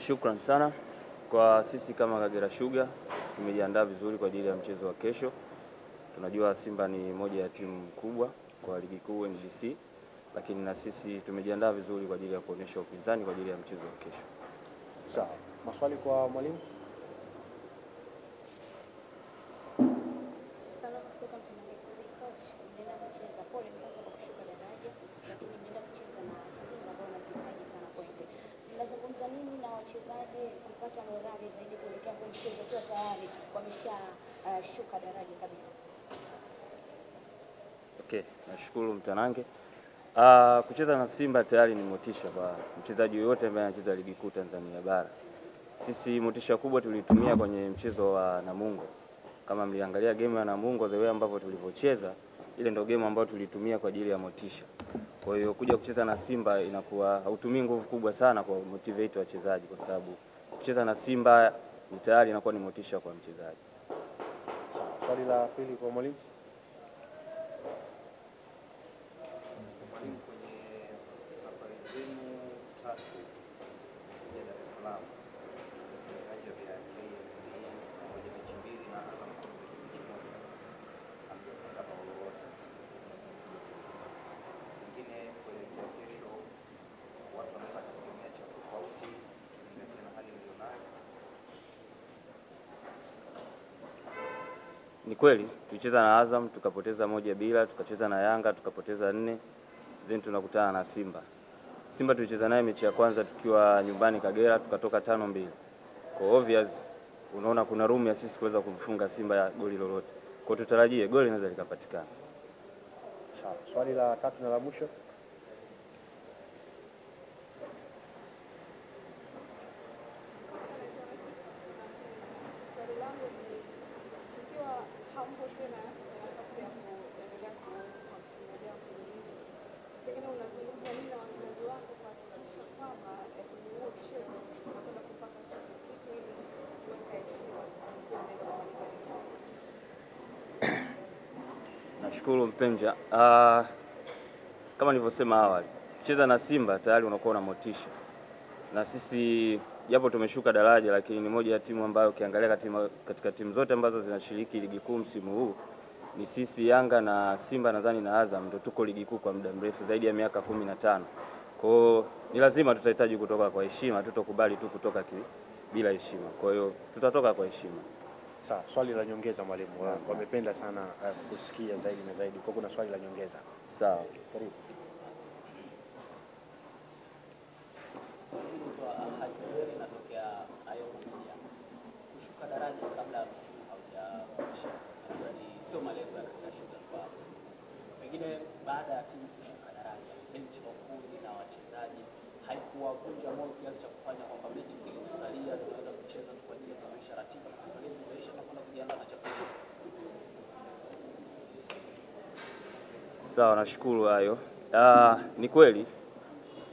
Shukrani sana. Kwa sisi kama Kagera Sugar tumejiandaa vizuri kwa ajili ya mchezo wa kesho. Tunajua Simba ni moja ya timu kubwa kwa ligi kuu NBC, lakini na sisi tumejiandaa vizuri kwa ajili ya kuonesha upinzani kwa ajili ya mchezo wa kesho. Sawa. Maswali kwa mwalimu? Mnazungumza nini na wachezaji kupata morali zaidi kuelekea kwa mchezo kwa tayari wameshashuka daraja kabisa? Okay, nashukuru Mtanange. Kucheza na Simba tayari ni motisha kwa mchezaji yoyote ambaye anacheza ligi kuu Tanzania bara. Sisi motisha kubwa tulitumia kwenye mchezo wa Namungo. Kama mliangalia game ya Namungo, the way ambavyo tulivyocheza, ile ndio game ambayo tulitumia kwa ajili ya motisha. Kwa hiyo kuja kucheza na Simba inakuwa hautumii nguvu kubwa sana kwa motivate wachezaji, kwa sababu kucheza na Simba ni tayari inakuwa ni motisha kwa mchezaji. Sawa. Swali la pili kwa mwalimu? Mwalimu, kwenye safari zenu tatu ya Dar es Salaam, viwanja vya CMC pamoja mechi mbili na Azam Complex mechi moja, hamjapata bao lolote. Pengine kuelekea kesho watu wanaweza kutegemea cha tofauti kuzingatia na hali mlionayo. Ni kweli tulicheza na Azam tukapoteza 1-0, tukacheza na Yanga tukapoteza 4, then tunakutana na Simba. Simba tulicheza naye mechi ya kwanza tukiwa nyumbani Kagera tukatoka 5-2. Kwa obvious unaona kuna room ya sisi kuweza kumfunga Simba ya goli lolote. Kwa tutarajie goli linaweza likapatikana. Sawa. Swali la tatu na la mwisho? Nashukuru Mpenja. Kama nilivyosema awali, kucheza na Simba tayari unakuwa na motisha. Na sisi japo tumeshuka daraja, lakini ni moja ya timu ambayo ukiangalia katika timu zote ambazo zinashiriki ligi kuu msimu huu ni sisi Yanga na Simba nadhani na Azam ndio tuko ligi kuu kwa muda mrefu zaidi ya miaka 15. Kwa hiyo ni lazima tutahitaji kutoka kwa heshima, tutokubali tu kutoka bila heshima. Kwa hiyo tutatoka kwa heshima. Sawa. Swali la nyongeza mwalimu. Wamependa sana kusikia zaidi na zaidi. Kwa kuna swali la nyongeza. Sawa. Karibu. Kushuka daraja kabla ya msimu haujaisha sio malengo ya Kagera Sugar kwa msimu. Pengine baada ya timu kushuka daraja, benchi la ufundi na wachezaji haikuwavunja moyo kiasi cha kufanya kwamba mechi zilizosalia tunaweza kucheza kwa ajili ya kuimarisha ratiba na safari zimeisha na kwenda kujiandaa na championship. Sawa, nashukuru hayo. Ni kweli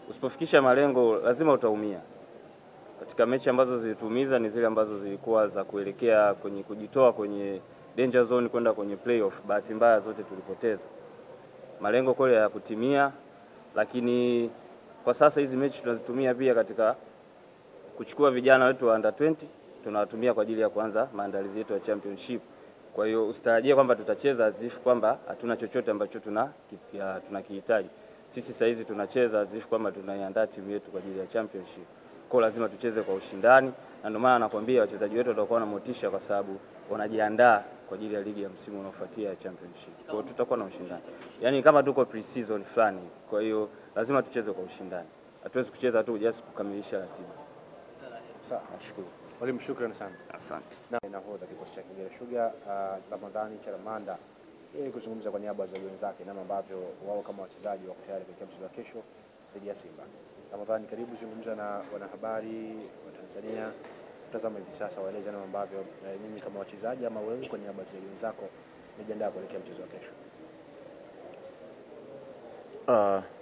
usipofikisha malengo lazima utaumia. Katika mechi ambazo zilitumiza ni zile ambazo zilikuwa za kuelekea kwenye kujitoa kwenye danger zone kwenda kwenye playoff. Bahati mbaya zote tulipoteza. Malengo kule ya kutimia, lakini kwa sasa hizi mechi tunazitumia pia katika kuchukua vijana wetu wa under 20, tunawatumia kwa ajili ya kuanza maandalizi yetu ya championship. Kwa hiyo usitarajie kwamba tutacheza azifu kwamba hatuna chochote ambacho tunakihitaji. Sisi sasa hizi tunacheza azifu kwamba tunaiandaa timu yetu kwa ajili ya championship. Kwa lazima tucheze kwa ushindani, na ndio maana nakwambia wachezaji wetu watakuwa na motisha kwa sababu wanajiandaa kwa ajili ya ligi ya msimu unaofuatia ya championship. Kwa hiyo tutakuwa na ushindani. Yaani kama tuko pre-season fulani. Kwa hiyo lazima tucheze kwa ushindani. Hatuwezi kucheza tu just kukamilisha ratiba. Sawa. Nashukuru. Mwalimu, shukrani sana. Asante. Na nahodha kikosi cha Kagera Sugar Ramadhani Chalamanda ili kuzungumza kwa niaba ya wenzake namna ambavyo wao kama wachezaji wako tayari kwa mchezo wa kesho dhidi ya Simba. Ramadhani, karibu zungumza na wanahabari wa Tanzania. Tazama hivi sasa, waeleze namna ambavyo mimi kama wachezaji ama wewe kwa niaba ya wenzako mmejiandaa kuelekea mchezo wa kesho.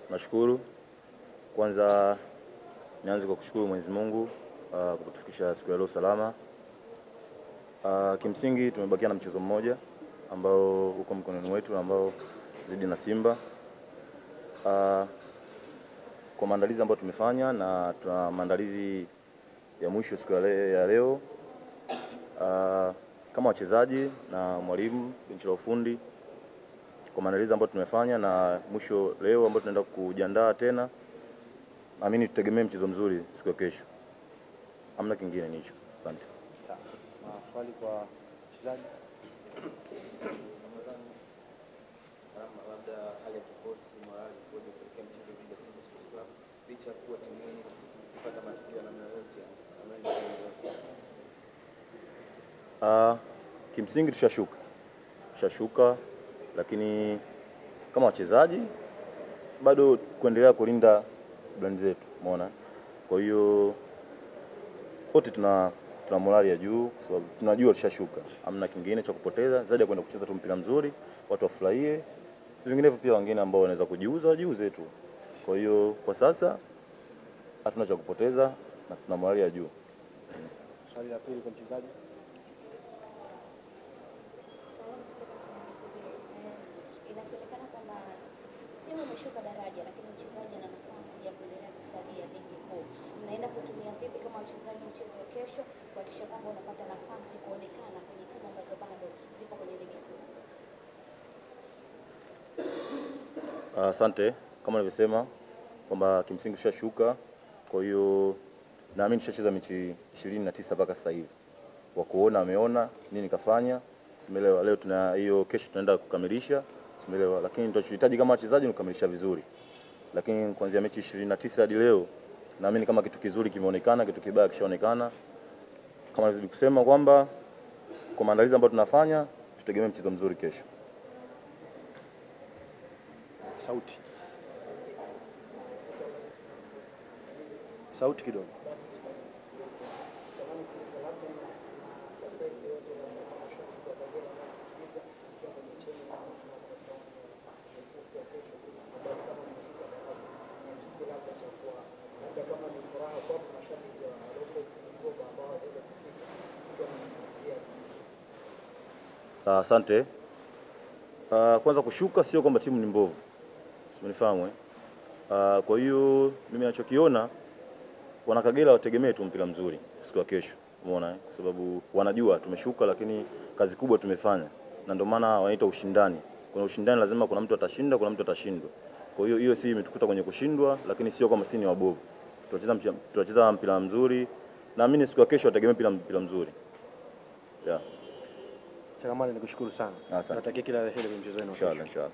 Nashukuru. Kwanza nianze kwa kushukuru Mwenyezi Mungu kwa kutufikisha siku ya leo salama. Kimsingi tumebakia na mchezo mmoja ambao uko mkononi wetu ambao zidi na Simba. Kwa maandalizi ambayo tumefanya na tuna maandalizi ya mwisho siku ya leo kama wachezaji na mwalimu benchi la ufundi kwa maandalizi ambayo tumefanya, na mwisho leo ambayo tunaenda kujiandaa tena, naamini tutegemee mchezo mzuri siku ya kesho. Hamna kingine nicho. Asante. Sawa. Maswali kwa wachezaji? Labda hali ya kikosi, morali kuja kuelekea mchezo dhidi ya Simba Sports Club, licha ya kuwa timu yenu kupata matokeo ya namna yoyote, kimsingi tushashuka, lakini kama wachezaji bado kuendelea kulinda brand zetu, umeona. Kwa hiyo wote tuna morali ya juu kwa sababu tunajua tushashuka. Hamna kingine cha kupoteza zaidi ya kwenda kucheza tu mpira mzuri, watu wafurahie. Vinginevyo pia wengine ambao wanaweza kujiuza wajiuze tu. Kwa hiyo kwa sasa hatuna cha kupoteza na tuna morali ya juu. Swali la pili kwa mchezaji? Inasemekana kwamba timu imeshuka daraja, lakini mchezaji ana nafasi ya kuendelea kusalia ligi kuu. Mnaenda kutumia vipi kama wachezaji mchezo wa kesho kuhakikisha kwamba unapata nafasi kuonekana kwenye timu ambazo bado zipo kwenye ligi kuu? Asante. Kama nilivyosema kwamba kimsingi tushashuka, kwa hiyo naamini tushacheza mechi 29 mpaka sasa hivi. Wa kuona ameona nini kafanya, simeelewa. Leo tuna hiyo, kesho tunaenda kukamilisha, simeelewa. Lakini tunachohitaji kama wachezaji ni kukamilisha vizuri. Lakini kuanzia mechi 29 hadi leo naamini kama kitu kizuri kimeonekana, kitu kibaya kishaonekana. Kama nilizidi kusema kwamba kwa maandalizi ambayo tunafanya, tutegemee mchezo mzuri kesho. Sauti kidogo. Asante. Kwanza kushuka sio kwamba timu ni mbovu. Simenifahamu eh? Kwa hiyo mimi ninachokiona wana Kagera wategemee tu mpira mzuri siku ya kesho. Umeona eh? Kwa sababu wanajua tumeshuka lakini kazi kubwa tumefanya. Na ndio maana wanaita ushindani. Kuna ushindani lazima kuna mtu atashinda, kuna mtu atashindwa. Kwa hiyo si imetukuta kwenye kushindwa, lakini sio kama sisi ni wabovu. Tutacheza mpira mzuri. Naamini siku ya kesho wategemee mpira mzuri. Yeah. Changamani, nikushukuru sana. Asante. Natakia kila la heri kwenye mchezo wenu. Inshallah.